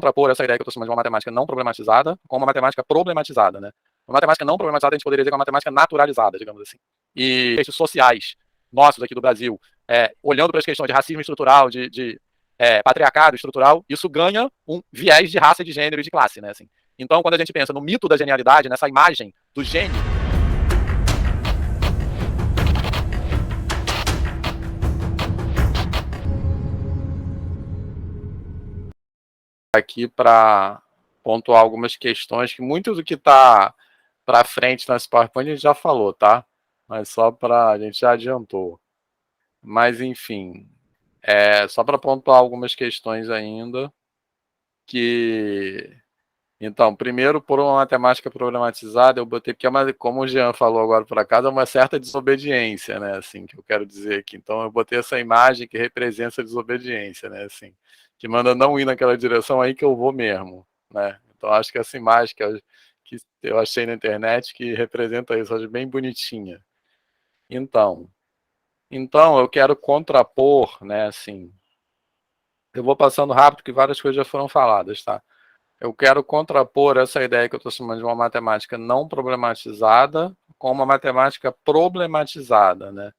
contrapor essa ideia que eu estou chamando de uma matemática não problematizada com uma matemática problematizada, né? Uma matemática não problematizada a gente poderia dizer que é uma matemática naturalizada, digamos assim. E textos sociais nossos aqui do Brasil, olhando para as questões de racismo estrutural, de patriarcado estrutural, isso ganha um viés de raça, de gênero e de classe, né? Assim. Então, quando a gente pensa no mito da genialidade, nessa imagem do gênio, aqui para pontuar algumas questões que muito do que está para frente nesse PowerPoint a gente já falou, tá? Mas só para a gente já adiantou. Mas enfim, só para pontuar algumas questões ainda que então, primeiro, por uma matemática problematizada, eu botei, porque como o Jean falou agora por acaso, é uma certa desobediência, né, assim, que eu quero dizer aqui. Então, eu botei essa imagem que representa essa desobediência, né, assim, que manda não ir naquela direção aí que eu vou mesmo, né. Então, acho que essa imagem que eu achei na internet que representa isso, acho bem bonitinha. Então, eu quero contrapor, né, assim, eu vou passando rápido, porque várias coisas já foram faladas, tá? Eu quero contrapor essa ideia que eu estou chamando de uma matemática não problematizada com uma matemática problematizada, né?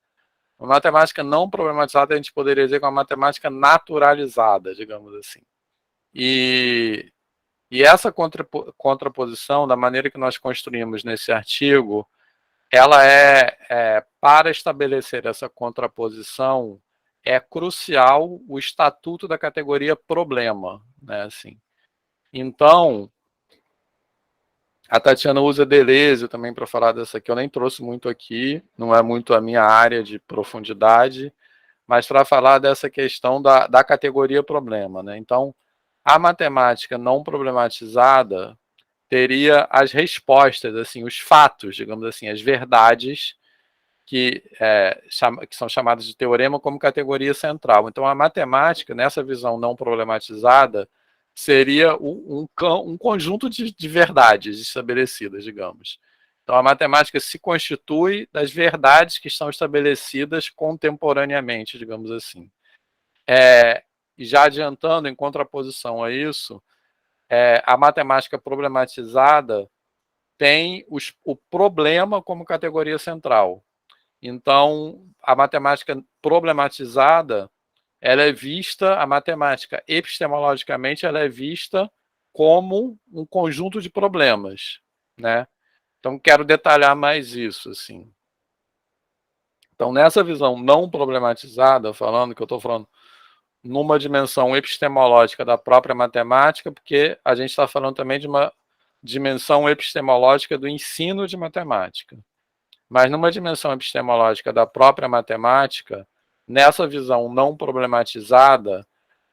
Uma matemática não problematizada a gente poderia dizer que é uma matemática naturalizada, digamos assim. E essa contraposição, da maneira que nós construímos nesse artigo, ela para estabelecer essa contraposição, é crucial o estatuto da categoria problema, né? Assim. Então, a Tatiana usa Deleuze também para falar dessa aqui. Eu nem trouxe muito aqui, não é muito a minha área de profundidade, mas para falar dessa questão da categoria problema, né? Então, a matemática não problematizada teria as respostas, assim, os fatos, digamos assim, as verdades que são chamadas de teorema como categoria central. Então, a matemática, nessa visão não problematizada, seria um conjunto de verdades estabelecidas, digamos. Então, a matemática se constitui das verdades que estão estabelecidas contemporaneamente, digamos assim. E já adiantando, em contraposição a isso, a matemática problematizada tem o problema como categoria central. Então, a matemática problematizada, ela é vista, a matemática epistemologicamente, ela é vista como um conjunto de problemas, né? Então, quero detalhar mais isso, assim. Então, nessa visão não problematizada, falando que eu estou falando numa dimensão epistemológica da própria matemática, porque a gente está falando também de uma dimensão epistemológica do ensino de matemática. Mas numa dimensão epistemológica da própria matemática, nessa visão não problematizada,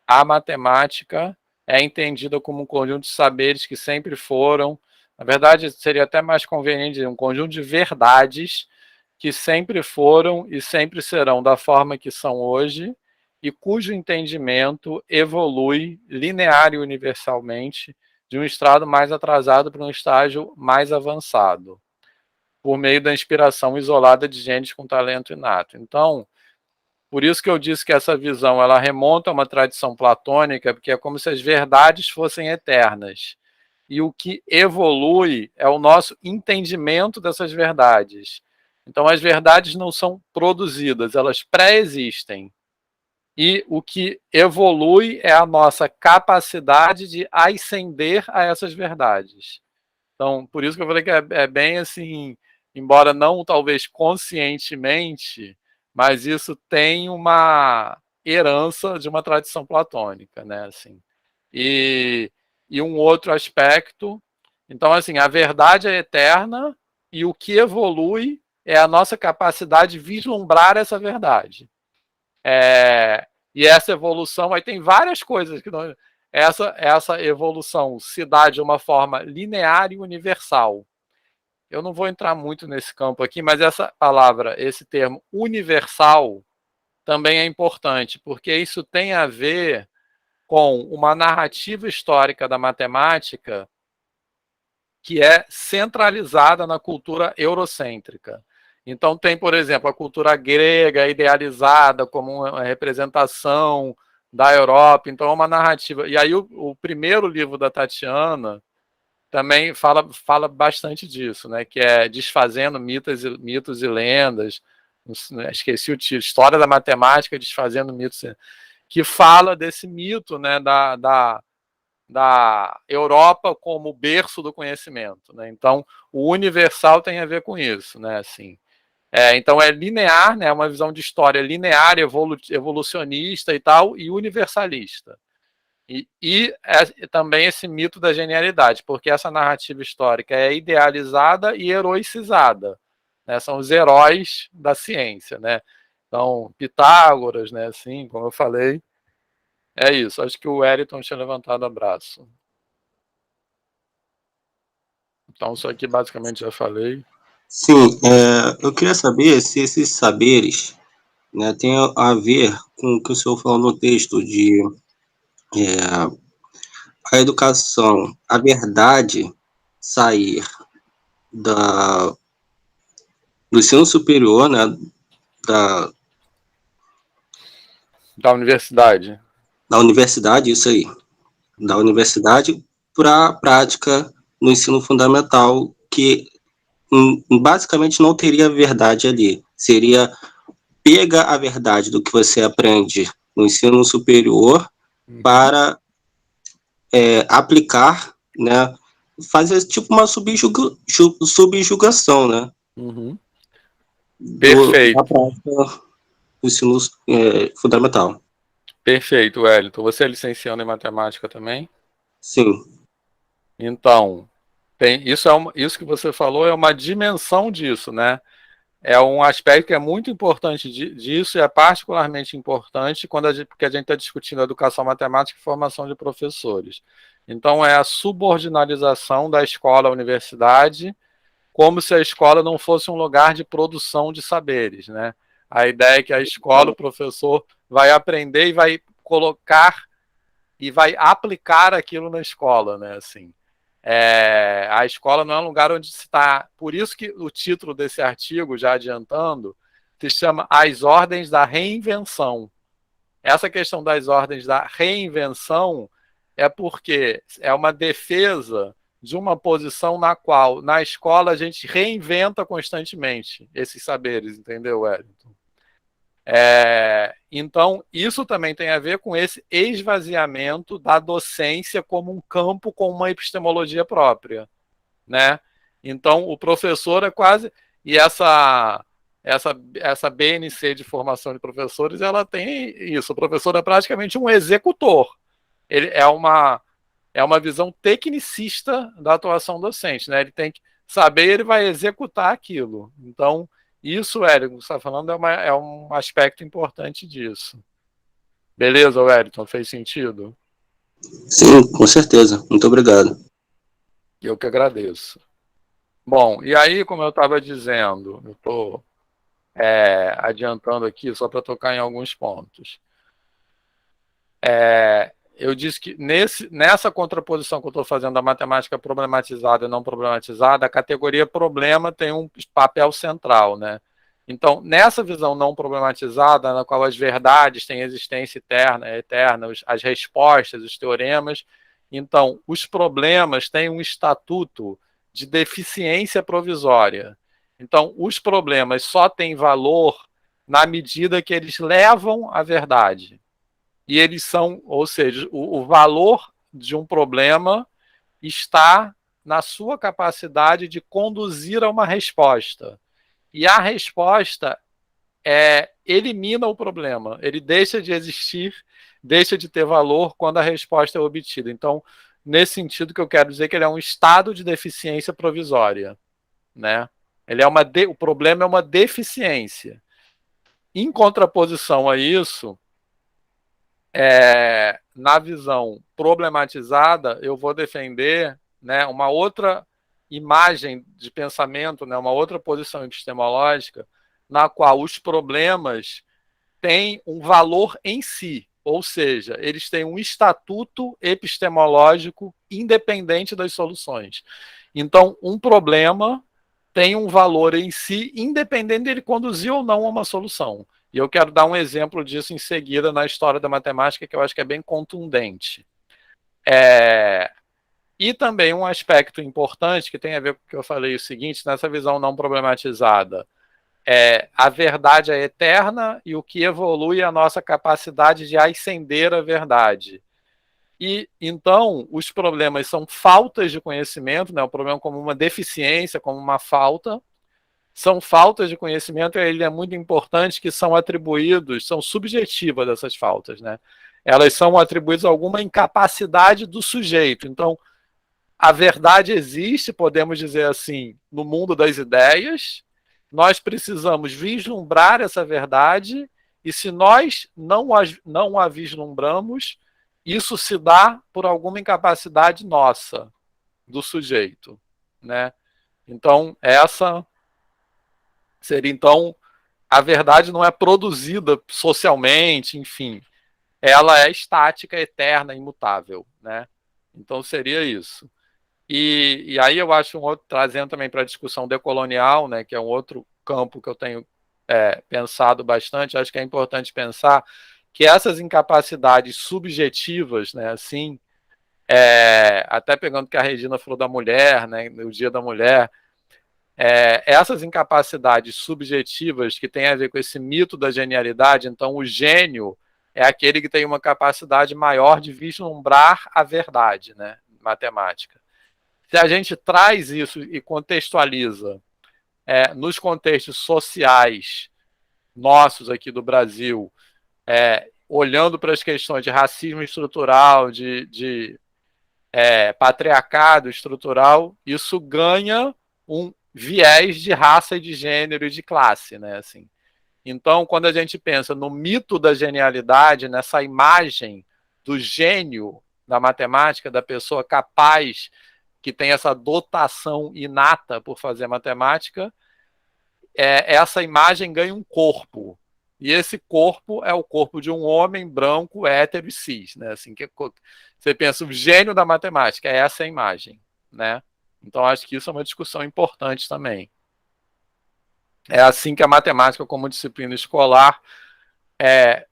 a matemática é entendida como um conjunto de saberes que sempre foram, na verdade, seria até mais conveniente dizer, um conjunto de verdades que sempre foram e sempre serão da forma que são hoje, e cujo entendimento evolui linear e universalmente de um estado mais atrasado para um estágio mais avançado, por meio da inspiração isolada de gente com talento inato. Então, por isso que eu disse que essa visão ela remonta a uma tradição platônica, porque é como se as verdades fossem eternas. E o que evolui é o nosso entendimento dessas verdades. Então, as verdades não são produzidas, elas pré-existem. E o que evolui é a nossa capacidade de ascender a essas verdades. Então, por isso que eu falei que é bem assim, embora não talvez conscientemente, mas isso tem uma herança de uma tradição platônica, né? Assim. E um outro aspecto, então, assim, a verdade é eterna e o que evolui é a nossa capacidade de vislumbrar essa verdade. E essa evolução, aí tem várias coisas que não, essa evolução se dá de uma forma linear e universal. Eu não vou entrar muito nesse campo aqui, mas essa palavra, esse termo universal, também é importante, porque isso tem a ver com uma narrativa histórica da matemática que é centralizada na cultura eurocêntrica. Então tem, por exemplo, a cultura grega idealizada como uma representação da Europa. Então é uma narrativa. E aí o primeiro livro da Tatiana também fala bastante disso, né? Que é Desfazendo mitos e lendas. Esqueci o título, História da Matemática Desfazendo Mitos, que fala desse mito, né, da Europa como berço do conhecimento, né? Então, o universal tem a ver com isso, né? Assim, então é linear, né? Uma visão de história linear, evolucionista e tal, e universalista. E também esse mito da genialidade, porque essa narrativa histórica é idealizada e heroicizada, né? São os heróis da ciência, né? Então, Pitágoras, né? Assim, como eu falei, é isso. Acho que o Wellington tinha levantado o braço. Então, isso aqui basicamente já falei. Sim, eu queria saber se esses saberes, né, têm a ver com o que o senhor falou no texto de a educação, a verdade sair da, do ensino superior, né, da, Da universidade. da universidade, isso aí, da universidade para a prática no ensino fundamental, que basicamente não teria verdade ali. Seria pega a verdade do que você aprende no ensino superior para aplicar, né, fazer tipo uma subjugação, né, Uhum. da Perfeito. prática do ensino fundamental. Perfeito, Wellington. Você é licenciado em matemática também? Sim. Então, isso que você falou é uma dimensão disso, né? É um aspecto que é muito importante disso e é particularmente importante porque a gente está discutindo educação matemática e formação de professores. Então, é a subordinalização da escola à universidade, como se a escola não fosse um lugar de produção de saberes, né? A ideia é que a escola, o professor, vai aprender e vai colocar e vai aplicar aquilo na escola, né? Assim, a escola não é um lugar onde se está. Por isso que o título desse artigo, já adiantando, se chama As Ordens da Reinvenção. Essa questão das ordens da reinvenção é porque é uma defesa de uma posição na qual, na escola, a gente reinventa constantemente esses saberes, entendeu, Wellington? Então, isso também tem a ver com esse esvaziamento da docência como um campo com uma epistemologia própria, né? Então, o professor é quase... E essa BNC de formação de professores, ela tem isso. O professor é praticamente um executor. Ele é uma visão tecnicista da atuação docente, né? Ele tem que saber, ele vai executar aquilo. Então, isso, Wellington, você está falando, é um aspecto importante disso. Beleza, Wellington? Fez sentido? Sim, com certeza. Muito obrigado. Eu que agradeço. Bom, e aí, como eu estava dizendo, eu estou adiantando aqui só para tocar em alguns pontos. Eu disse que nessa contraposição que eu estou fazendo da matemática problematizada e não problematizada, a categoria problema tem um papel central, né? Então, nessa visão não problematizada, na qual as verdades têm existência eterna, as respostas, os teoremas, então, os problemas têm um estatuto de deficiência provisória. Então, os problemas só têm valor na medida que eles levam à verdade. E eles são, ou seja, o valor de um problema está na sua capacidade de conduzir a uma resposta. E a resposta elimina o problema. Ele deixa de existir, deixa de ter valor quando a resposta é obtida. Então, nesse sentido que eu quero dizer que ele é um estado de deficiência provisória, né? O problema é uma deficiência. Em contraposição a isso, na visão problematizada, eu vou defender, né, uma outra imagem de pensamento, né, uma outra posição epistemológica, na qual os problemas têm um valor em si, ou seja, eles têm um estatuto epistemológico independente das soluções. Então, um problema tem um valor em si, independente dele conduzir ou não a uma solução. E eu quero dar um exemplo disso em seguida na história da matemática, que eu acho que é bem contundente. E também um aspecto importante que tem a ver com o que eu falei, o seguinte, nessa visão não problematizada, a verdade é eterna e o que evolui é a nossa capacidade de ascender a verdade. E então os problemas são faltas de conhecimento, né? O problema como uma deficiência, como uma falta, são faltas de conhecimento, e ele é muito importante que são atribuídos, são subjetivas dessas faltas, né? Elas são atribuídas a alguma incapacidade do sujeito. Então, a verdade existe, podemos dizer assim, no mundo das ideias. Nós precisamos vislumbrar essa verdade, e se nós não a vislumbramos, isso se dá por alguma incapacidade nossa, do sujeito, né? Então, essa seria, então, a verdade não é produzida socialmente, enfim, ela é estática, eterna, imutável, né? Então, seria isso. E aí eu acho trazendo também para a discussão decolonial, né, que é um outro campo que eu tenho pensado bastante, acho que é importante pensar que essas incapacidades subjetivas, né, assim, até pegando que a Regina falou da mulher, né, no Dia da Mulher, essas incapacidades subjetivas que têm a ver com esse mito da genialidade, então o gênio é aquele que tem uma capacidade maior de vislumbrar a verdade, né, matemática. Se a gente traz isso e contextualiza nos contextos sociais nossos aqui do Brasil, olhando para as questões de racismo estrutural, de patriarcado estrutural, isso ganha um viés de raça e de gênero e de classe, né? Assim. Então, quando a gente pensa no mito da genialidade, nessa imagem do gênio da matemática, da pessoa capaz que tem essa dotação inata por fazer matemática, essa imagem ganha um corpo. E esse corpo é o corpo de um homem branco, hétero e cis. Né? Assim, você pensa, o gênio da matemática é essa imagem. Né? Então, acho que isso é uma discussão importante também. É assim que a matemática, como disciplina escolar,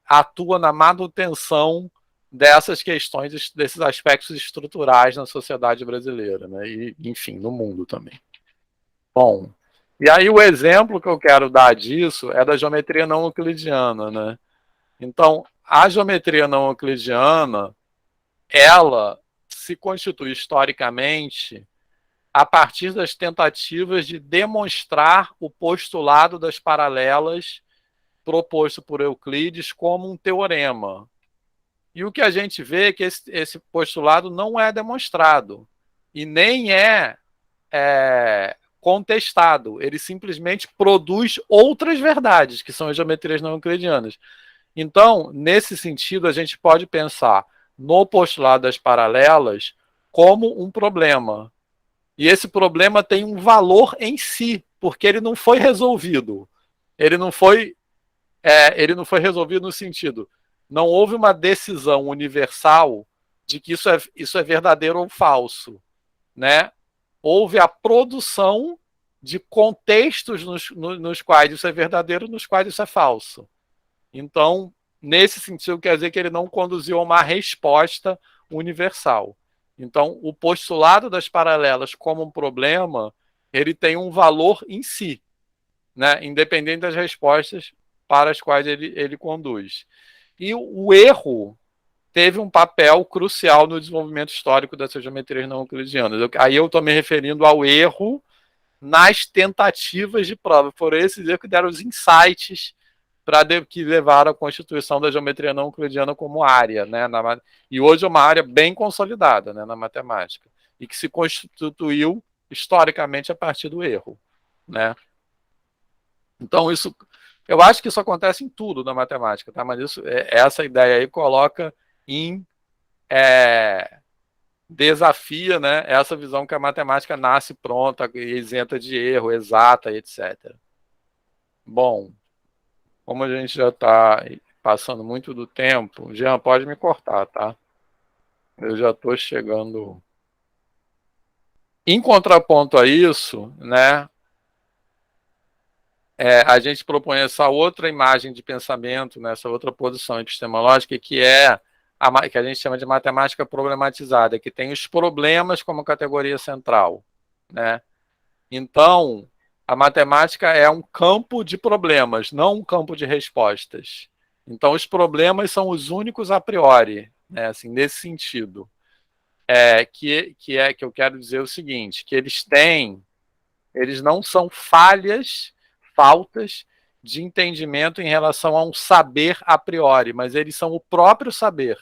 atua na manutenção dessas questões, desses aspectos estruturais na sociedade brasileira, né? E, enfim, no mundo também. Bom, e aí o exemplo que eu quero dar disso é da geometria não euclidiana, né? Então, a geometria não euclidiana, ela se constitui historicamente a partir das tentativas de demonstrar o postulado das paralelas proposto por Euclides como um teorema. E o que a gente vê é que esse postulado não é demonstrado e nem contestado. Ele simplesmente produz outras verdades, que são as geometrias não euclidianas. Então, nesse sentido, a gente pode pensar no postulado das paralelas como um problema. E esse problema tem um valor em si, porque ele não foi resolvido. Ele não foi resolvido no sentido, não houve uma decisão universal de que isso é verdadeiro ou falso, né? Houve a produção de contextos nos quais isso é verdadeiro, nos quais isso é falso. Então, nesse sentido, quer dizer que ele não conduziu a uma resposta universal. Então, o postulado das paralelas como um problema, ele tem um valor em si, né? Independente das respostas para as quais ele conduz. E o erro teve um papel crucial no desenvolvimento histórico dessas geometrias não euclidianas. Aí eu estou me referindo ao erro nas tentativas de prova. Foram esses erros que deram os insights que levaram à constituição da geometria não euclidiana como área. Né? E hoje é uma área bem consolidada, né, na matemática, e que se constituiu historicamente a partir do erro. Né? Então, eu acho que isso acontece em tudo na matemática, tá? Mas essa ideia aí coloca em desafia, né, essa visão que a matemática nasce pronta, isenta de erro, exata, etc. Bom, como a gente já está passando muito do tempo, Jean, pode me cortar, tá? Eu já estou chegando. Em contraponto a isso, né, a gente propõe essa outra imagem de pensamento, né, essa outra posição epistemológica, que é que a gente chama de matemática problematizada, que tem os problemas como categoria central, né? Então, a matemática é um campo de problemas, não um campo de respostas. Então, os problemas são os únicos a priori, né? Assim, nesse sentido. Que eu quero dizer o seguinte, que eles não são faltas de entendimento em relação a um saber a priori, mas eles são o próprio saber.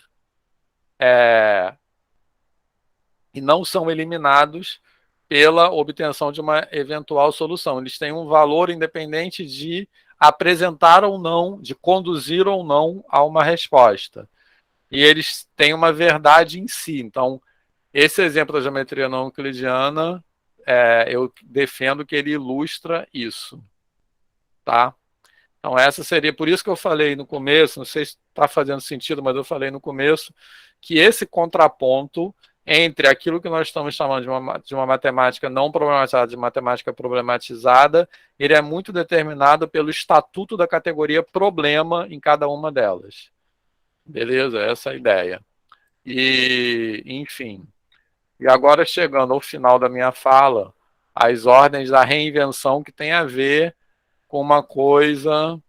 E não são eliminados pela obtenção de uma eventual solução. Eles têm um valor independente de apresentar ou não, de conduzir ou não a uma resposta. E eles têm uma verdade em si. Então, esse exemplo da geometria não euclidiana, eu defendo que ele ilustra isso. Tá? Então, essa seria, por isso que eu falei no começo, não sei se está fazendo sentido, mas eu falei no começo, que esse contraponto entre aquilo que nós estamos chamando de uma matemática não problematizada, de matemática problematizada, ele é muito determinado pelo estatuto da categoria problema em cada uma delas. Beleza? Essa é a ideia. E, enfim. E agora, chegando ao final da minha fala, as ordens da reinvenção, que tem a ver com uma coisa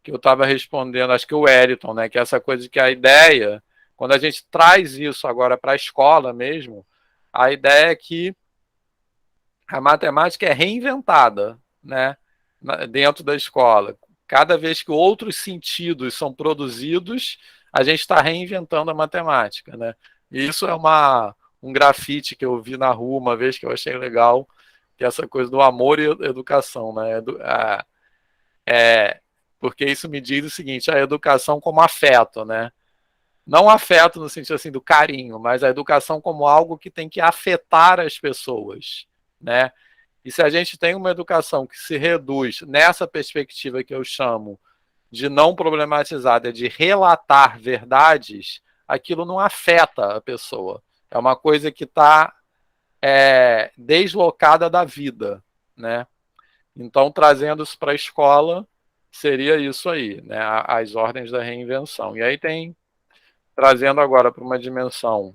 que eu estava respondendo, acho que o Wellington, né? Que é essa coisa de que a ideia, quando a gente traz isso agora para a escola mesmo, a ideia é que a matemática é reinventada, né? Dentro da escola. Cada vez que outros sentidos são produzidos, a gente está reinventando a matemática, né? E isso é um grafite que eu vi na rua uma vez que eu achei legal, que é essa coisa do amor e educação, né? Porque isso me diz o seguinte, a educação como afeto, né? Não afeto no sentido assim do carinho, mas a educação como algo que tem que afetar as pessoas, né? E se a gente tem uma educação que se reduz nessa perspectiva que eu chamo de não problematizada, de relatar verdades, aquilo não afeta a pessoa. É uma coisa que está deslocada da vida, né? Então, trazendo isso para a escola, seria isso aí, né? As ordens da reinvenção. E aí trazendo agora para uma dimensão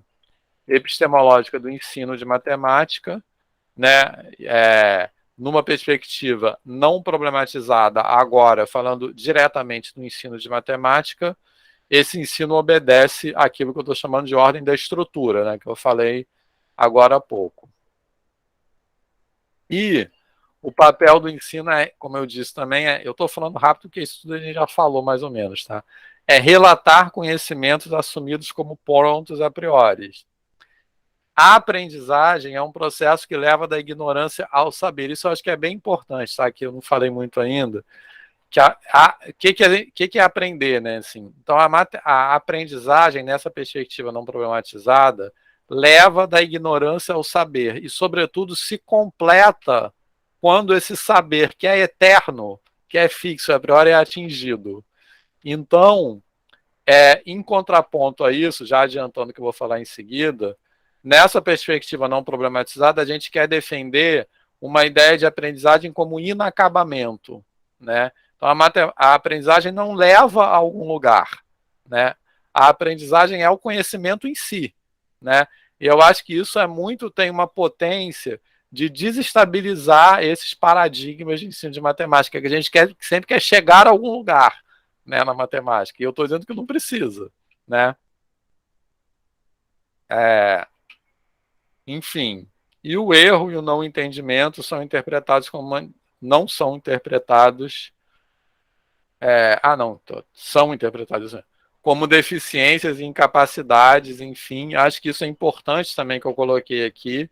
epistemológica do ensino de matemática, né? Numa perspectiva não problematizada, agora falando diretamente do ensino de matemática, esse ensino obedece àquilo que eu estou chamando de ordem da estrutura, né? Que eu falei agora há pouco. E o papel do ensino como eu disse também, eu estou falando rápido porque isso tudo a gente já falou mais ou menos, tá? É relatar conhecimentos assumidos como prontos a priori. A aprendizagem é um processo que leva da ignorância ao saber. Isso eu acho que é bem importante, tá? Que eu não falei muito ainda. Que é aprender, né? Assim, então, a aprendizagem, nessa perspectiva não problematizada, leva da ignorância ao saber. E, sobretudo, se completa quando esse saber, que é eterno, que é fixo, a priori é atingido. Então, em contraponto a isso, já adiantando o que eu vou falar em seguida, nessa perspectiva não problematizada, a gente quer defender uma ideia de aprendizagem como inacabamento, né? Então, a aprendizagem não leva a algum lugar, né? A aprendizagem é o conhecimento em si, né? E eu acho que isso tem uma potência de desestabilizar esses paradigmas de ensino de matemática, que a gente sempre quer chegar a algum lugar, né, na matemática. E eu estou dizendo que não precisa, né? Enfim, e o erro e o não entendimento são interpretados como não são interpretados. São interpretados como deficiências e incapacidades, enfim. Acho que isso é importante também que eu coloquei aqui.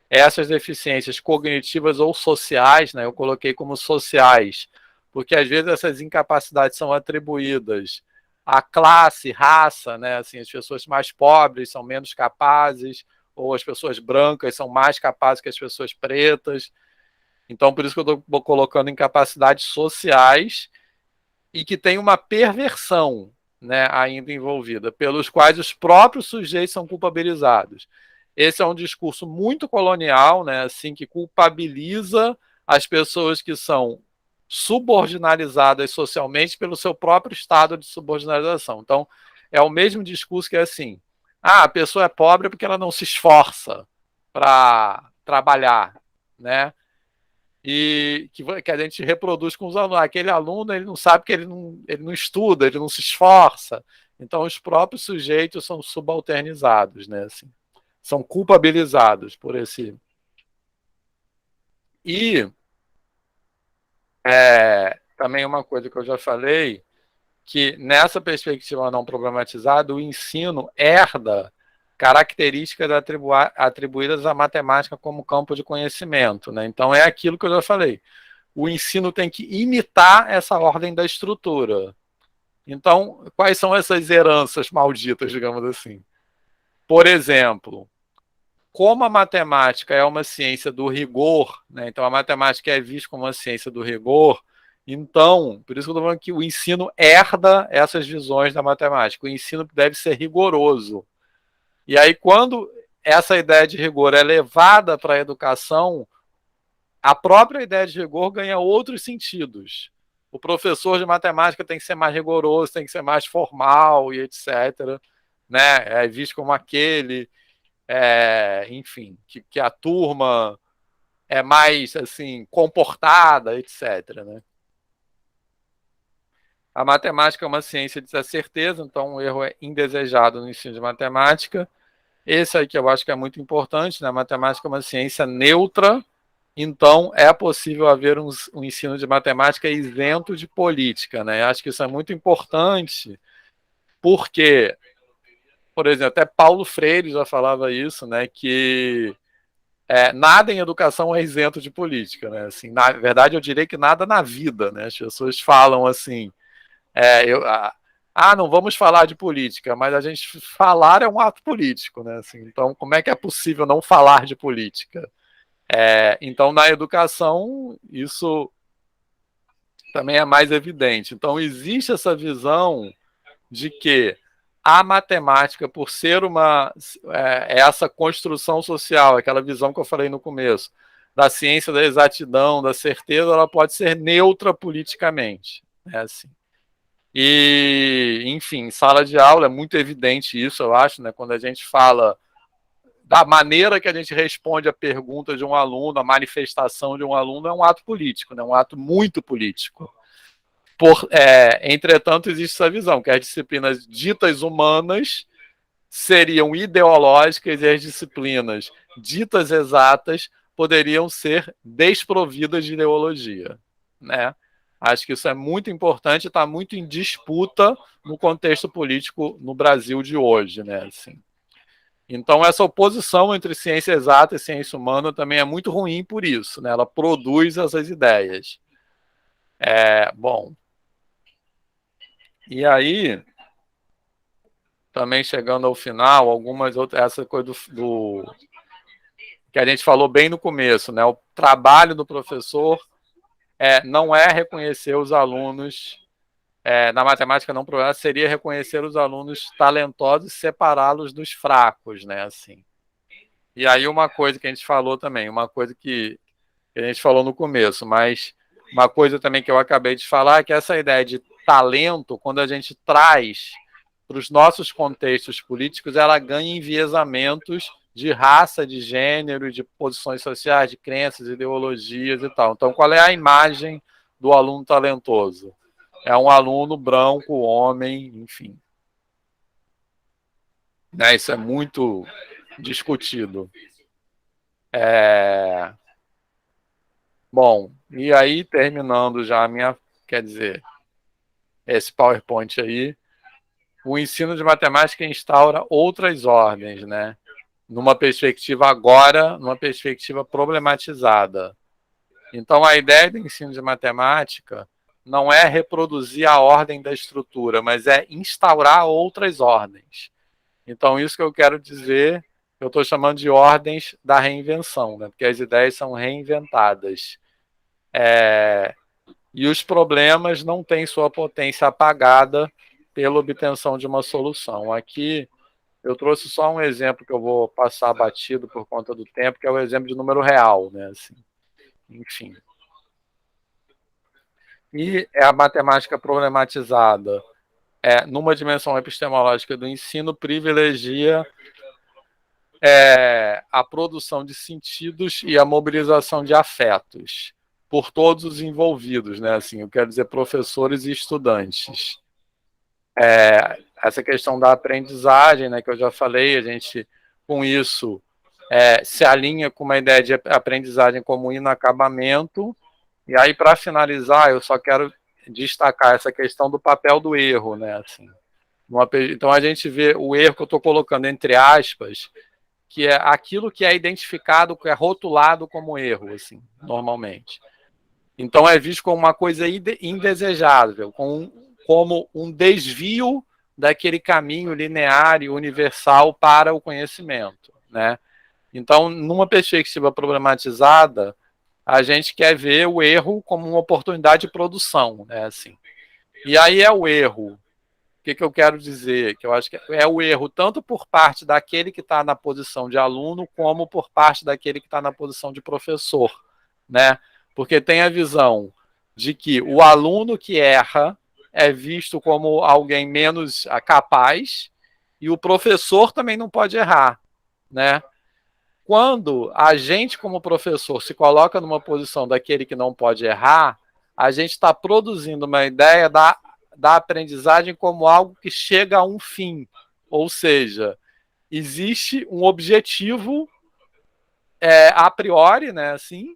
Essas deficiências cognitivas ou sociais, né, eu coloquei como sociais, porque às vezes essas incapacidades são atribuídas à classe, raça, né, assim, as pessoas mais pobres são menos capazes, ou as pessoas brancas são mais capazes que as pessoas pretas. Então, por isso que eu estou colocando incapacidades sociais e que tem uma perversão, né, ainda envolvida, pelos quais os próprios sujeitos são culpabilizados. Esse é um discurso muito colonial, né, assim, que culpabiliza as pessoas que são subordinalizadas socialmente pelo seu próprio estado de subordinalização. Então, é o mesmo discurso que é assim, a pessoa é pobre porque ela não se esforça para trabalhar, né? E que a gente reproduz com os alunos. Aquele aluno, ele não sabe que ele não estuda, ele não se esforça. Então, os próprios sujeitos são subalternizados, né? Assim, são culpabilizados por esse... E também uma coisa que eu já falei, que nessa perspectiva não problematizada, o ensino herda características atribuídas à matemática como campo de conhecimento, né? Então é aquilo que eu já falei. O ensino tem que imitar essa ordem da estrutura. Então, quais são essas heranças malditas, digamos assim? Por exemplo, como a matemática é uma ciência do rigor, né? Então a matemática é vista como uma ciência do rigor, então, por isso que eu estou falando que o ensino herda essas visões da matemática. O ensino deve ser rigoroso. E aí, quando essa ideia de rigor é levada para a educação, a própria ideia de rigor ganha outros sentidos. O professor de matemática tem que ser mais rigoroso, tem que ser mais formal e etc. Né? É visto como aquele, enfim, que a turma é mais assim comportada, etc. Né? A matemática é uma ciência de certeza, então o erro é indesejado no ensino de matemática. Esse aí que eu acho que é muito importante, né? A matemática é uma ciência neutra, então é possível haver um ensino de matemática isento de política, né? Eu acho que isso é muito importante, porque, por exemplo, até Paulo Freire já falava isso, né? Que nada em educação é isento de política, né? Assim, na verdade, eu diria que nada na vida, né? As pessoas falam assim, não vamos falar de política, mas a gente falar é um ato político, né? Assim, então, como é que é possível não falar de política? Então, na educação, isso também é mais evidente. Então, existe essa visão de que a matemática, por ser essa construção social, aquela visão que eu falei no começo, da ciência da exatidão, da certeza, ela pode ser neutra politicamente. Né? Assim. E, enfim, em sala de aula é muito evidente isso, eu acho, né? Quando a gente fala da maneira que a gente responde a pergunta de um aluno, a manifestação de um aluno é um ato político, né? Um ato muito político. Entretanto, existe essa visão, que as disciplinas ditas humanas seriam ideológicas e as disciplinas ditas exatas poderiam ser desprovidas de ideologia, né? Acho que isso é muito importante e está muito em disputa no contexto político no Brasil de hoje, né? Assim. Então, essa oposição entre ciência exata e ciência humana também é muito ruim por isso, né? Ela produz essas ideias. Bom, e aí, também chegando ao final, algumas outras, essa coisa do que a gente falou bem no começo, né? O trabalho do professor não é reconhecer os alunos, na matemática não problema, seria reconhecer os alunos talentosos e separá-los dos fracos, né? Assim. E aí uma coisa que a gente falou também, uma coisa que a gente falou no começo, mas uma coisa também que eu acabei de falar, é que essa ideia de talento, quando a gente traz para os nossos contextos políticos, ela ganha enviesamentos de raça, de gênero, de posições sociais, de crenças, ideologias e tal. Então, qual é a imagem do aluno talentoso? É um aluno branco, homem, enfim. Né? Isso é muito discutido. Bom, e aí, terminando já a minha, quer dizer, esse PowerPoint aí, o ensino de matemática instaura outras ordens, né? Numa perspectiva agora, numa perspectiva problematizada. Então, a ideia do ensino de matemática não é reproduzir a ordem da estrutura, mas é instaurar outras ordens. Então, isso que eu quero dizer, eu estou chamando de ordens da reinvenção, né? Porque as ideias são reinventadas. E os problemas não têm sua potência apagada pela obtenção de uma solução. Aqui eu trouxe só um exemplo que eu vou passar batido por conta do tempo, que é o exemplo de número real, né? Assim, enfim. E a matemática problematizada numa dimensão epistemológica do ensino privilegia a produção de sentidos e a mobilização de afetos por todos os envolvidos, né? Assim, eu quero dizer, professores e estudantes. Essa questão da aprendizagem, né, que eu já falei, a gente, com isso, se alinha com uma ideia de aprendizagem como inacabamento. E aí, para finalizar, eu só quero destacar essa questão do papel do erro, né? Assim, então, a gente vê o erro que eu estou colocando entre aspas, que é aquilo que é identificado, que é rotulado como erro, assim, normalmente. Então, é visto como uma coisa indesejável, como um desvio daquele caminho linear e universal para o conhecimento, né? Então, numa perspectiva problematizada, a gente quer ver o erro como uma oportunidade de produção, né? Assim. E aí é o erro. O que eu quero dizer? Que eu acho que é o erro tanto por parte daquele que está na posição de aluno, como por parte daquele que está na posição de professor, né? Porque tem a visão de que o aluno que erra é visto como alguém menos capaz e o professor também não pode errar, né? Quando a gente, como professor, se coloca numa posição daquele que não pode errar, a gente está produzindo uma ideia da aprendizagem como algo que chega a um fim. Ou seja, existe um objetivo a priori, né, assim,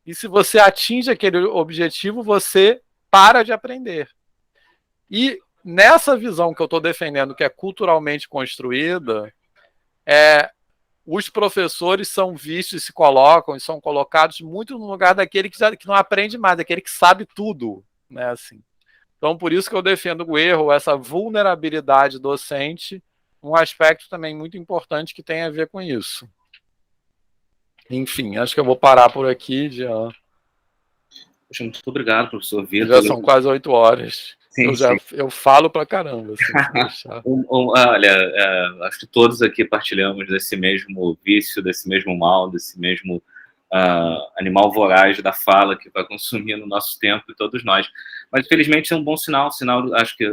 e se você atinge aquele objetivo, você para de aprender. E nessa visão que eu estou defendendo, que é culturalmente construída, os professores são vistos e se colocam e são colocados muito no lugar daquele que não aprende mais, daquele que sabe tudo, né, assim. Então, por isso que eu defendo o erro, essa vulnerabilidade docente, um aspecto também muito importante que tem a ver com isso. Enfim, acho que eu vou parar por aqui, Jean. Poxa, muito obrigado, professor Vitor. Já são quase 8 horas. Sim, eu falo pra caramba, assim, se deixar. Olha, acho que todos aqui partilhamos desse mesmo vício, desse mesmo mal, desse mesmo animal voraz da fala que vai consumindo o nosso tempo e todos nós. Mas, infelizmente, é um bom sinal, acho que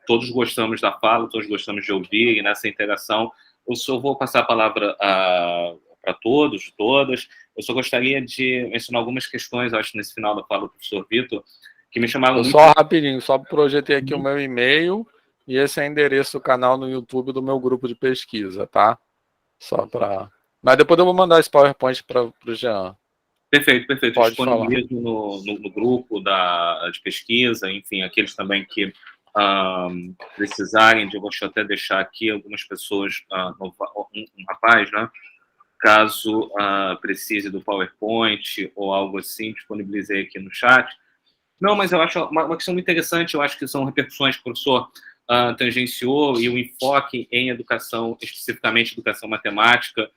todos gostamos da fala, todos gostamos de ouvir, e nessa interação eu só vou passar a palavra para todos, todas. Eu só gostaria de mencionar algumas questões, acho, nesse final da fala do professor Vitor, que me chamaram muito... Só rapidinho, só projetei aqui o meu e-mail e esse é o endereço do canal no YouTube do meu grupo de pesquisa, tá? Só para... Mas depois eu vou mandar esse PowerPoint para o Jean. Perfeito. Pode falar. Mesmo no grupo de pesquisa, enfim, aqueles também que precisarem, eu vou até deixar aqui algumas pessoas, um rapaz, né? Caso precise do PowerPoint ou algo assim, disponibilizei aqui no chat. Não, mas eu acho uma questão muito interessante, eu acho que são repercussões que o professor tangenciou e o enfoque em educação, especificamente educação matemática.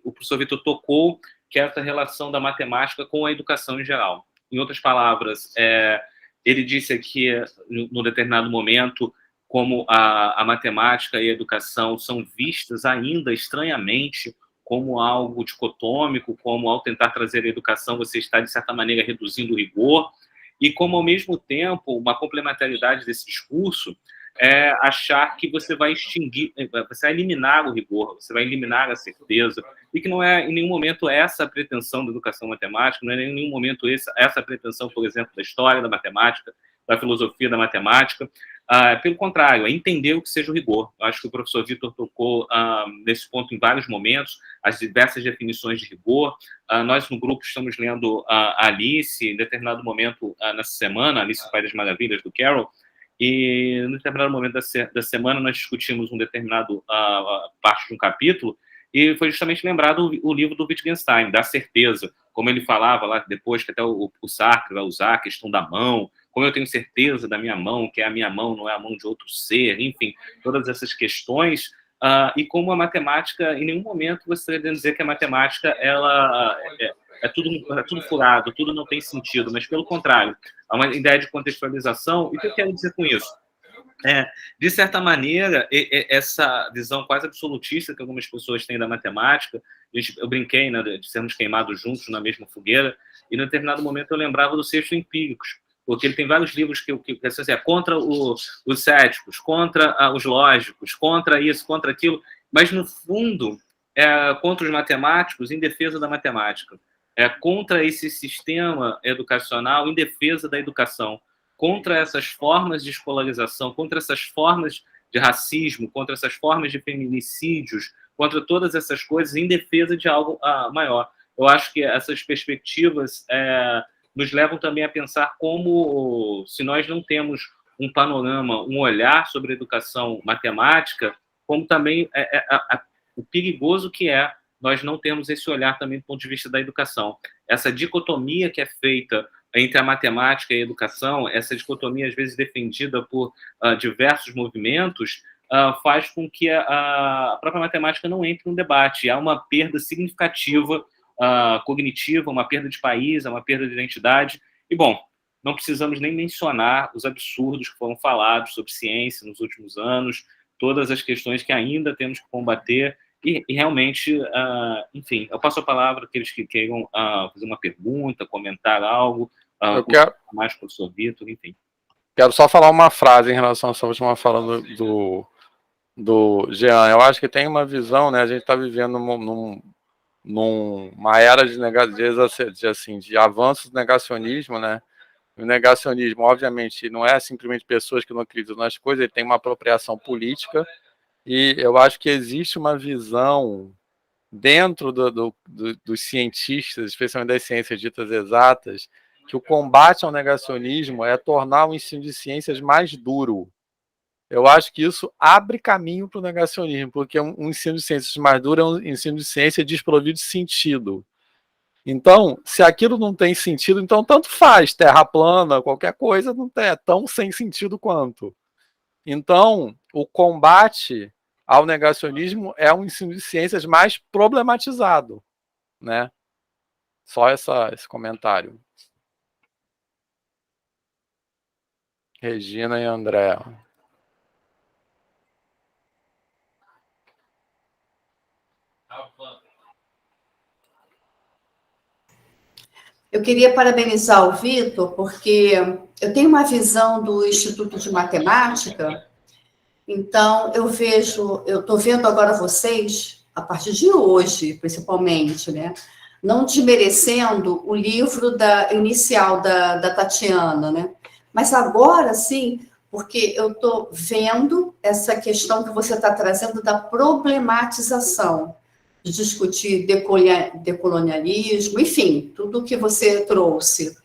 O professor Vitor tocou que é essa relação da matemática com a educação em geral. Em outras palavras, ele disse aqui, num determinado momento, como a matemática e a educação são vistas ainda estranhamente como algo dicotômico, como ao tentar trazer a educação você está, de certa maneira, reduzindo o rigor, e como, ao mesmo tempo, uma complementaridade desse discurso é achar que você vai extinguir, você vai eliminar o rigor, você vai eliminar a certeza, e que não é em nenhum momento essa a pretensão da educação matemática, não é em nenhum momento essa a pretensão, por exemplo, da história da matemática, da filosofia da matemática. Pelo contrário, é entender o que seja o rigor. Eu acho que o professor Vitor tocou nesse ponto em vários momentos, as diversas definições de rigor. Nós, no grupo, estamos lendo a Alice, em determinado momento, nessa semana, Alice, o País das Maravilhas, do Carroll, e, no determinado momento da semana, nós discutimos um determinado parte de um capítulo, e foi justamente lembrado o livro do Wittgenstein, da certeza, como ele falava lá depois, que até o Sartre vai usar a questão da mão, como eu tenho certeza da minha mão, que é a minha mão, não é a mão de outro ser, enfim, todas essas questões, e como a matemática, em nenhum momento você deve dizer que a matemática ela é tudo furado, tudo não tem sentido, mas pelo contrário, há uma ideia de contextualização. E o que eu quero dizer com isso? De certa maneira, essa visão quase absolutista que algumas pessoas têm da matemática, eu brinquei, né, de sermos queimados juntos na mesma fogueira, e em determinado momento eu lembrava do Sexto Empíricos, porque ele tem vários livros que assim, contra os céticos, contra os lógicos, contra isso, contra aquilo, mas no fundo contra os matemáticos em defesa da matemática, contra esse sistema educacional em defesa da educação, contra essas formas de escolarização, contra essas formas de racismo, contra essas formas de feminicídios, contra todas essas coisas em defesa de algo maior. Eu acho que essas perspectivas nos levam também a pensar como, se nós não temos um panorama, um olhar sobre a educação matemática, como também o perigoso que nós não termos esse olhar também do ponto de vista da educação. Essa dicotomia que é feita entre a matemática e a educação, essa dicotomia às vezes defendida por diversos movimentos, faz com que a própria matemática não entre no debate. Há uma perda significativa cognitiva, uma perda de país, uma perda de identidade. E, bom, não precisamos nem mencionar os absurdos que foram falados sobre ciência nos últimos anos, todas as questões que ainda temos que combater. E realmente, enfim, eu passo a palavra àqueles que queiram fazer uma pergunta, comentar algo, eu quero mais com o professor Vitor, enfim. Quero só falar uma frase em relação a essa última fala do Jean. Eu acho que tem uma visão, né? A gente está vivendo numa era de avanços do negacionismo, né? O negacionismo, obviamente, não é simplesmente pessoas que não acreditam nas coisas, ele tem uma apropriação política, e eu acho que existe uma visão dentro dos cientistas, especialmente das ciências ditas exatas, que o combate ao negacionismo é tornar o ensino de ciências mais duro. Eu acho que isso abre caminho para o negacionismo, porque um ensino de ciências mais duro é um ensino de ciência desprovido de sentido. Então, se aquilo não tem sentido, então tanto faz, terra plana, qualquer coisa não é tão sem sentido quanto. Então, o combate ao negacionismo é um ensino de ciências mais problematizado, né? Só esse comentário. Regina e André. Eu queria parabenizar o Vitor, porque eu tenho uma visão do Instituto de Matemática, então eu estou vendo agora vocês, a partir de hoje, principalmente, né? Não desmerecendo o livro inicial da Tatiana, né? Mas agora, sim, porque eu estou vendo essa questão que você está trazendo da problematização, de discutir decolonialismo, enfim, tudo que você trouxe.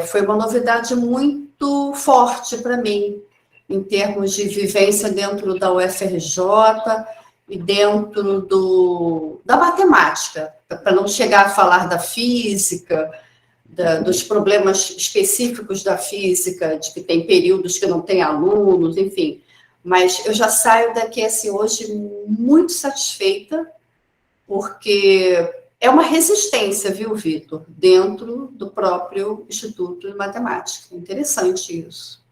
Foi uma novidade muito forte para mim, em termos de vivência dentro da UFRJ e dentro da matemática, para não chegar a falar da física, dos problemas específicos da física, de que tem períodos que não tem alunos, enfim. Mas eu já saio daqui assim, hoje muito satisfeita, porque é uma resistência, viu, Vitor, dentro do próprio Instituto de Matemática. Interessante isso.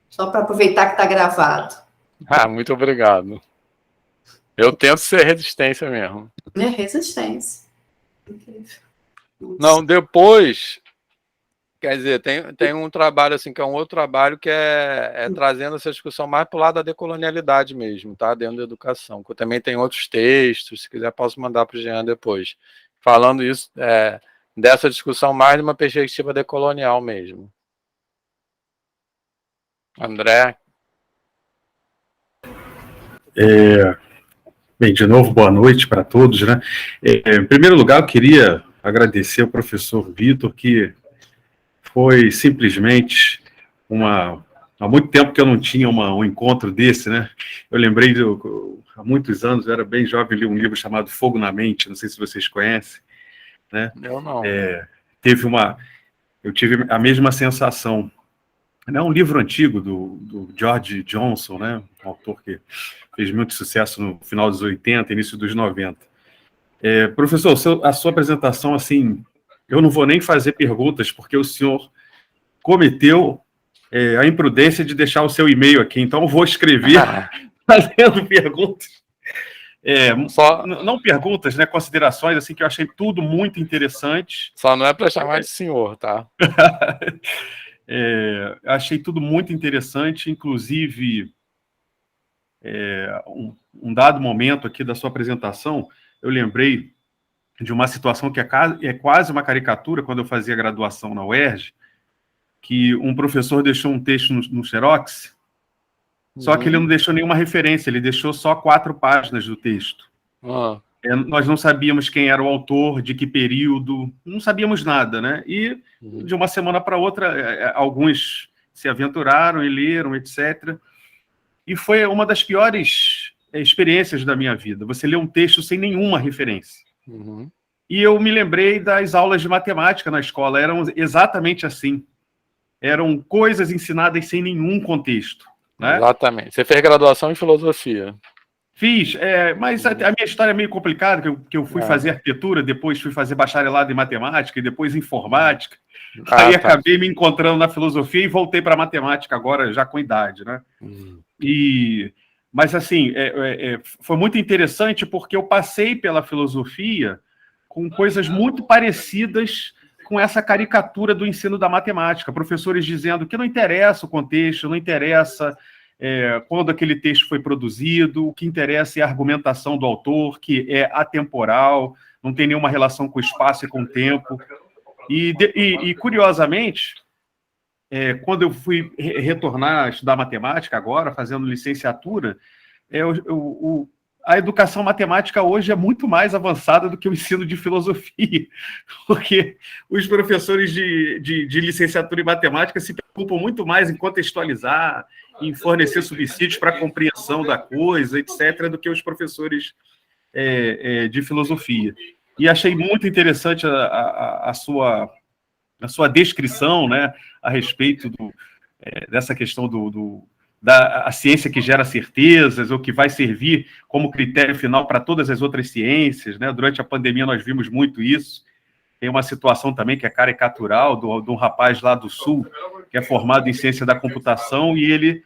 Só para aproveitar que está gravado. Muito obrigado. Eu tento ser resistência mesmo. É resistência. Incrível. Não, depois, quer dizer, tem um trabalho assim, que é um outro trabalho que é trazendo essa discussão mais para o lado da decolonialidade mesmo, tá? Dentro da educação. Eu também tem outros textos, se quiser posso mandar para o Jean depois. Falando isso, dessa discussão mais de uma perspectiva decolonial mesmo. André? Bem, de novo, boa noite para todos, né? Em primeiro lugar, eu queria agradecer ao professor Vitor, que foi simplesmente há muito tempo que eu não tinha um encontro desse, né? Eu lembrei, há muitos anos, eu era bem jovem, li um livro chamado Fogo na Mente, não sei se vocês conhecem, né? Eu não. Eu tive a mesma sensação. É um livro antigo do George Johnson, né? Um autor que fez muito sucesso no final dos 80, início dos 90. Professor, a sua apresentação, assim, eu não vou nem fazer perguntas, porque o senhor cometeu a imprudência de deixar o seu e-mail aqui, então eu vou escrever fazendo perguntas. Não perguntas, né? Considerações, assim, que eu achei tudo muito interessante. Só não é para chamar de senhor, tá? Achei tudo muito interessante, inclusive um dado momento aqui da sua apresentação, eu lembrei de uma situação que é quase uma caricatura, quando eu fazia graduação na UERJ, que um professor deixou um texto no Xerox, só que ele não deixou nenhuma referência, ele deixou só 4 páginas do texto. Nós não sabíamos quem era o autor, de que período, não sabíamos nada, né? E de uma semana para outra, alguns se aventuraram e leram, etc. E foi uma das piores experiências da minha vida. Você lê um texto sem nenhuma referência. E eu me lembrei das aulas de matemática na escola, eram exatamente assim. Eram coisas ensinadas sem nenhum contexto. Né? Exatamente. Você fez graduação em filosofia. Fiz, mas a minha história é meio complicada, que eu fui fazer arquitetura, depois fui fazer bacharelado em matemática, e depois informática. Aí acabei me encontrando na filosofia e voltei para a matemática agora, já com idade. Né? Mas, assim, foi muito interessante porque eu passei pela filosofia com coisas muito parecidas com essa caricatura do ensino da matemática. Professores dizendo que não interessa o contexto, não interessa quando aquele texto foi produzido, o que interessa é a argumentação do autor, que é atemporal, não tem nenhuma relação com o espaço e com o tempo. E curiosamente, quando eu fui retornar a estudar matemática agora, fazendo licenciatura, a educação matemática hoje é muito mais avançada do que o ensino de filosofia, porque os professores de licenciatura em matemática se preocupam muito mais em contextualizar, em fornecer subsídios para a compreensão da coisa, etc., do que os professores de filosofia. E achei muito interessante a sua descrição, né, a respeito dessa questão da ciência que gera certezas, ou que vai servir como critério final para todas as outras ciências. Né? Durante a pandemia nós vimos muito isso. Tem uma situação também que é caricatural, de um rapaz lá do Sul, que é formado em ciência da computação, e ele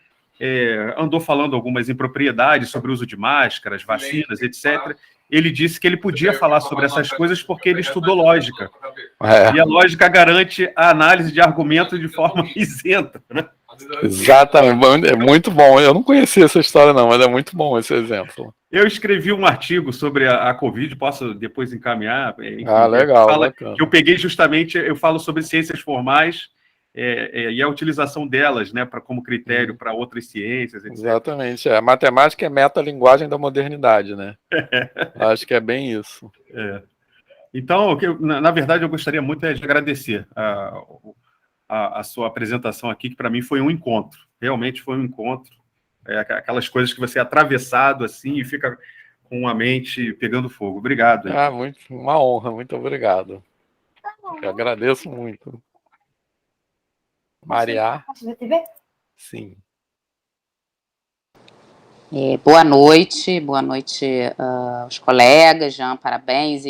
andou falando algumas impropriedades sobre o uso de máscaras, vacinas, etc. Ele disse que ele podia falar sobre essas coisas porque ele estudou lógica. E a lógica garante a análise de argumento de forma isenta, né? Exatamente, é muito bom. Eu não conhecia essa história não, mas é muito bom esse exemplo. Eu escrevi um artigo sobre a Covid, posso depois encaminhar. Enfim, legal. Que eu peguei justamente, eu falo sobre ciências formais e a utilização delas, né, como critério para outras ciências, etc. Exatamente, a matemática é metalinguagem da modernidade, né? Acho que é bem isso. Então, na verdade, eu gostaria muito de agradecer a sua apresentação aqui, que para mim foi um encontro. Realmente foi um encontro. Aquelas coisas que você é atravessado assim e fica com a mente pegando fogo. Obrigado. Uma honra, muito obrigado. Eu agradeço muito. Maria? Sim. Boa noite aos colegas, Jean, parabéns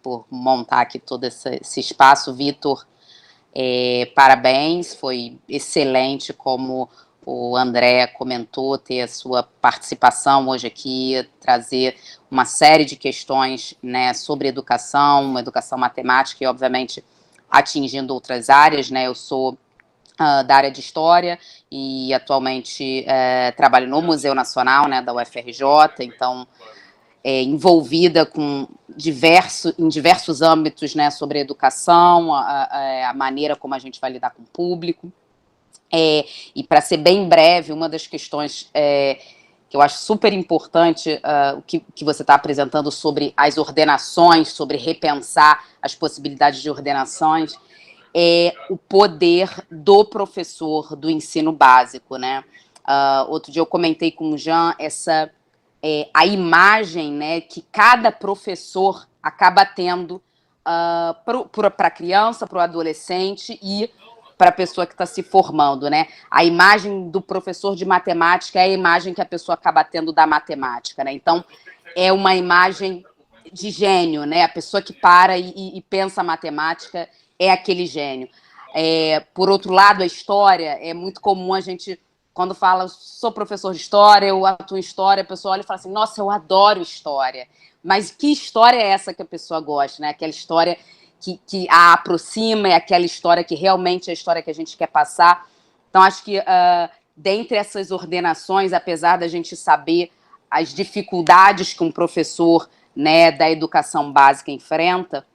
por montar aqui todo esse espaço. Vitor, parabéns, foi excelente como o André comentou, ter a sua participação hoje aqui, trazer uma série de questões, né, sobre educação, uma educação matemática e, obviamente, atingindo outras áreas, né? Eu sou da área de História e atualmente trabalho no Museu Nacional, né, da UFRJ, então envolvida em diversos âmbitos, né, sobre a educação, a maneira como a gente vai lidar com o público. E para ser bem breve, uma das questões que eu acho super importante, o que você está apresentando sobre as ordenações, sobre repensar as possibilidades de ordenações, é o poder do professor do ensino básico, né? Outro dia eu comentei com o Jean a imagem, né, que cada professor acaba tendo para a criança, para o adolescente e para a pessoa que está se formando, né? A imagem do professor de matemática é a imagem que a pessoa acaba tendo da matemática, né? Então, é uma imagem de gênio, né? A pessoa que para e pensa matemática é aquele gênio. Por outro lado, a história, é muito comum a gente, quando fala, sou professor de história, eu atuo em história, a pessoa olha e fala assim, nossa, eu adoro história. Mas que história é essa que a pessoa gosta, né? Aquela história que a aproxima, é aquela história que realmente é a história que a gente quer passar. Então, acho que dentre essas ordenações, apesar da gente saber as dificuldades que um professor, né, da educação básica enfrenta,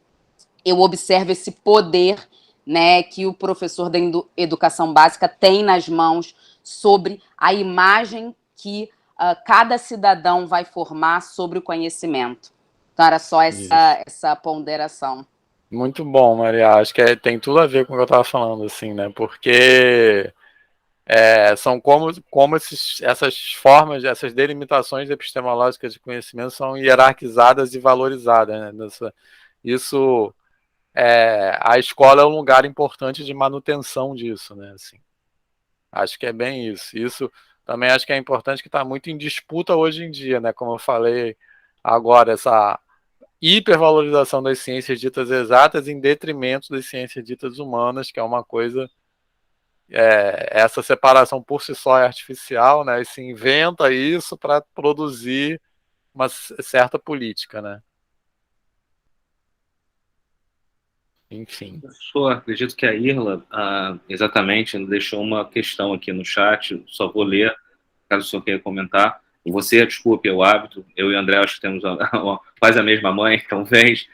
eu observo esse poder, né, que o professor da educação básica tem nas mãos sobre a imagem que cada cidadão vai formar sobre o conhecimento. Então, era só essa ponderação. Muito bom, Maria. Acho que tem tudo a ver com o que eu estava falando, assim, né? Porque são como essas formas, essas delimitações epistemológicas de conhecimento são hierarquizadas e valorizadas, né? Isso, a escola é um lugar importante de manutenção disso, né? Assim, acho que é bem isso. Isso também acho que é importante, que está muito em disputa hoje em dia, né? Como eu falei agora, essa hipervalorização das ciências ditas exatas em detrimento das ciências ditas humanas, que é uma coisa... essa separação por si só é artificial, né? E se inventa isso para produzir uma certa política, né? Enfim. Professor, acredito que a Irla, exatamente, deixou uma questão aqui no chat, só vou ler, caso o senhor queira comentar. Você, desculpe, é o hábito, eu e o André acho que temos quase a mesma mãe, talvez.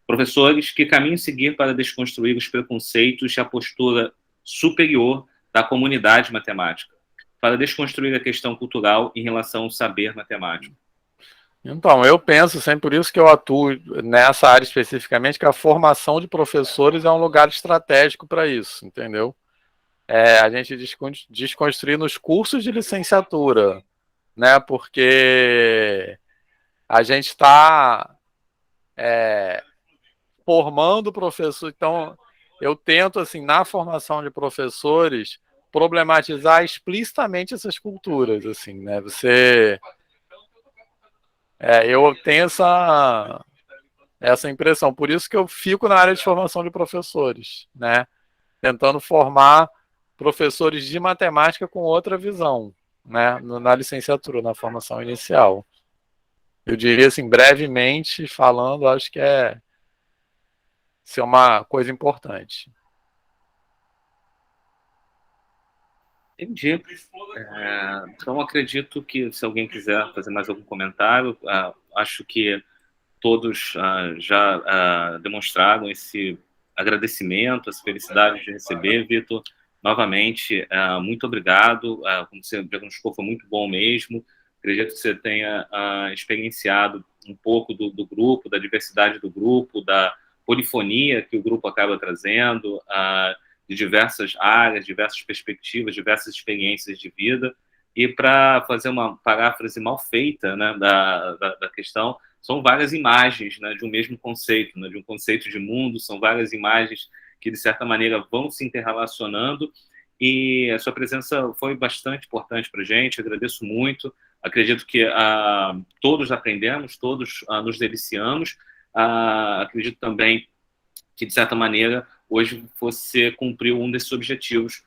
Professores, que caminho seguir para desconstruir os preconceitos e a postura superior da comunidade matemática, para desconstruir a questão cultural em relação ao saber matemático? Então, eu penso, sempre por isso que eu atuo nessa área especificamente, que a formação de professores é um lugar estratégico para isso, entendeu? A gente desconstruir nos cursos de licenciatura, né? Porque a gente está formando professor. Então, eu tento, assim, na formação de professores, problematizar explicitamente essas culturas, assim, né? Eu tenho essa impressão. Por isso que eu fico na área de formação de professores, né? Tentando formar professores de matemática com outra visão, né? Na licenciatura, na formação inicial. Eu diria, assim, brevemente falando, acho que isso é uma coisa importante. Entendi. Então, acredito que, se alguém quiser fazer mais algum comentário, acho que todos já demonstraram esse agradecimento, essa felicidade de receber, Vitor. Novamente, muito obrigado. Como você diagnosticou, foi muito bom mesmo. Acredito que você tenha experienciado um pouco do grupo, da diversidade do grupo, da polifonia que o grupo acaba trazendo, de diversas áreas, diversas perspectivas, diversas experiências de vida. E para fazer uma paráfrase mal feita, né, da questão, são várias imagens, né, de um mesmo conceito, né, de um conceito de mundo, são várias imagens que, de certa maneira, vão se interrelacionando, e a sua presença foi bastante importante para a gente, agradeço muito, acredito que todos aprendemos, todos nos deliciamos, acredito também que, de certa maneira, hoje você cumpriu um desses objetivos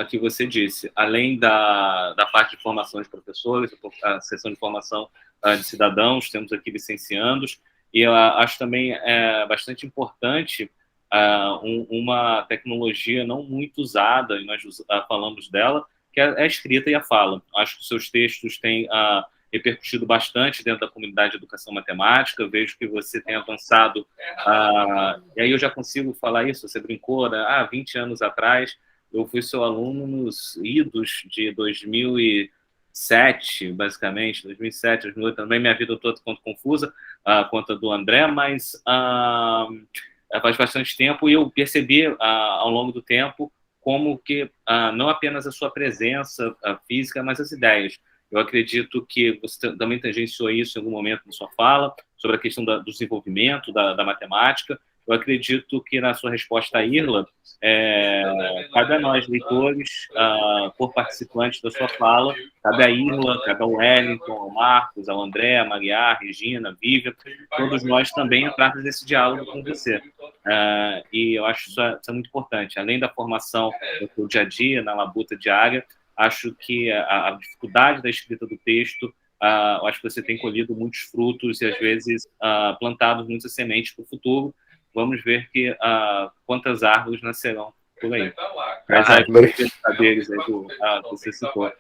que você disse. Além da parte de formação de professores, a sessão de formação de cidadãos, temos aqui licenciandos, e eu acho também bastante importante uma tecnologia não muito usada, e nós falamos dela, que é a escrita e a fala. Acho que os seus textos têm repercutido bastante dentro da comunidade de educação matemática, vejo que você tem avançado, e aí eu já consigo falar isso, você brincou, né? 20 anos atrás, eu fui seu aluno nos idos de 2007, basicamente, 2007, 2008, também minha vida toda quanto confusa, quanto a do André, mas faz bastante tempo, e eu percebi ao longo do tempo como que não apenas a sua presença física, mas as ideias. Eu acredito que você também tangenciou isso em algum momento na sua fala, sobre a questão do desenvolvimento da matemática. eu acredito que na sua resposta à Irla, cabe a nós, leitores, por participantes da sua fala, cabe a Irla, cabe ao Wellington, ao Marcos, ao André, a Maria, a Regina, a Vivian, todos nós também entrarmos nesse diálogo com você. E eu acho isso é muito importante. Além da formação no seu dia a dia, na labuta diária, acho que a dificuldade da escrita do texto, eu acho que você tem colhido muitos frutos e, às vezes, plantado muitas sementes para o futuro. Vamos ver quantas árvores nascerão por aí. Mas aí, deles aí que você citou.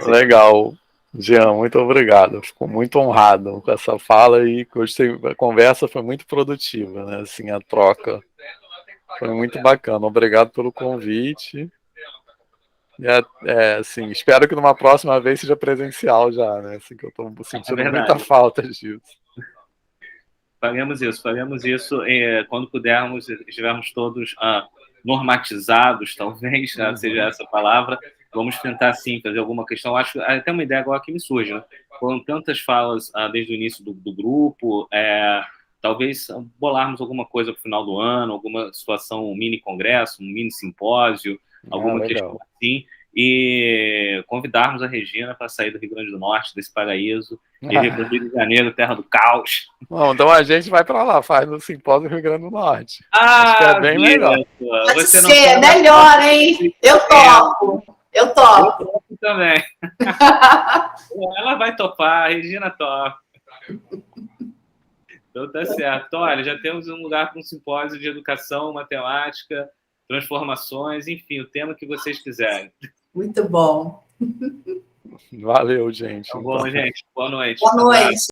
Legal. Jean, muito obrigado. Fico muito honrado com essa fala e gostei. A conversa foi muito produtiva, né? Assim, a troca foi muito bacana. Obrigado pelo convite. E, assim, espero que numa próxima vez seja presencial já, né? Assim, que eu estou sentindo muita falta disso. Faremos isso quando pudermos, estivermos todos normatizados, talvez, seja essa palavra. Vamos tentar, sim, fazer alguma questão. Acho até uma ideia agora que me surge, né? Foram tantas falas desde o início do grupo, talvez bolarmos alguma coisa para o final do ano, alguma situação, um mini congresso, um mini simpósio, alguma questão assim, e convidarmos a Regina para sair do Rio Grande do Norte, desse paraíso, e ir para o Rio de Janeiro, terra do caos. Bom, então a gente vai para lá, faz no simpósio do Rio Grande do Norte. Acho que é bem melhor. Pode ser melhor, hein? Eu topo. Eu topo também. Ela vai topar, a Regina topa. Então tá certo. Então, olha, já temos um lugar para um simpósio de educação, matemática, transformações, enfim, o tema que vocês quiserem. Muito bom. Valeu, gente. Tá bom, gente. Boa noite. Boa noite.